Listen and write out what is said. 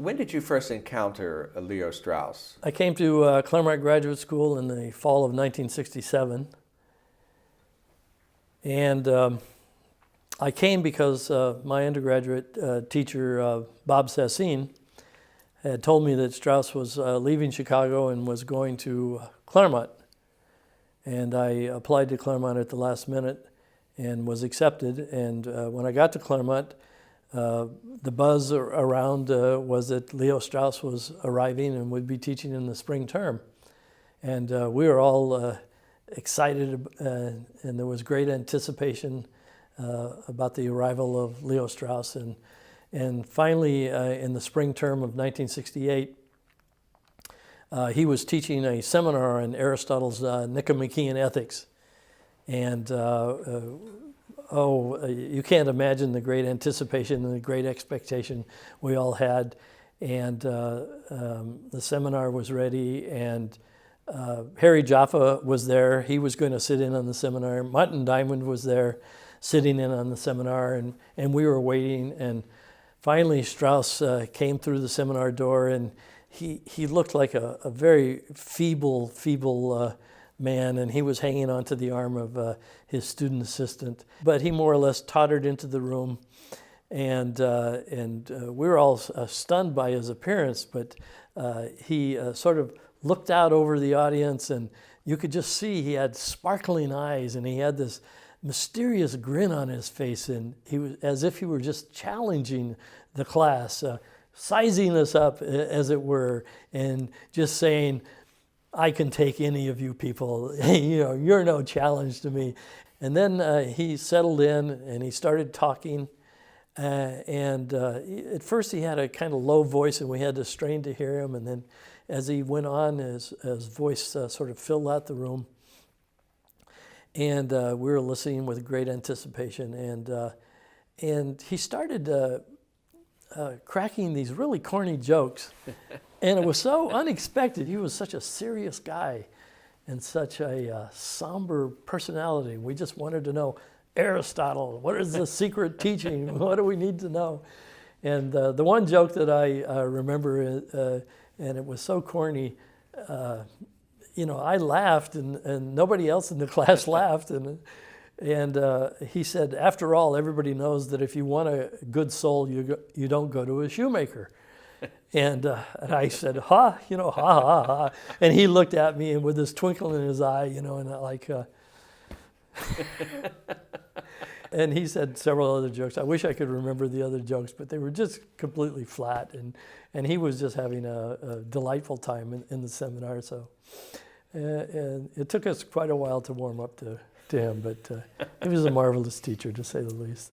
when did you first encounter Leo Strauss? I came to Claremont Graduate School in the fall of 1967. And I came because my undergraduate teacher, Bob Sassine, had told me that Strauss was leaving Chicago and was going to Claremont. And I applied to Claremont at the last minute and was accepted. And when I got to Claremont, the buzz around was that Leo Strauss was arriving and would be teaching in the spring term. And we were all excited, and there was great anticipation about the arrival of Leo Strauss. And finally, in the spring term of 1968, he was teaching a seminar on Aristotle's Nicomachean Ethics. And you can't imagine the great anticipation and the great expectation we all had. And the seminar was ready, and Harry Jaffa was there. He was going to sit in on the seminar. Martin Diamond was there sitting in on the seminar, and we were waiting. And finally, Strauss came through the seminar door, and he looked like a very feeble man, and he was hanging onto the arm of his student assistant. But he more or less tottered into the room, and we were all stunned by his appearance, but he sort of looked out over the audience, and you could just see he had sparkling eyes, and he had this mysterious grin on his face, and he was as if he were just challenging the class, sizing us up, as it were, and just saying, I can take any of you people. You're no challenge to me. And then he settled in and he started talking. At first he had a kind of low voice and we had to strain to hear him. And then as he went on, his voice sort of filled out the room. And we were listening with great anticipation. And he started cracking these really corny jokes. And it was so unexpected. He was such a serious guy and such a somber personality. We just wanted to know, Aristotle, what is the secret teaching? What do we need to know? And the one joke that I remember, and it was so corny, I laughed and nobody else in the class laughed. And he said, after all, everybody knows that if you want a good soul, you don't go to a shoemaker. And I said, ha, ha, ha, ha. And he looked at me and with this twinkle in his eye, and like, and he said several other jokes. I wish I could remember the other jokes, but they were just completely flat. And he was just having a delightful time in the seminar. So, and it took us quite a while to warm up to him, but he was a marvelous teacher, to say the least.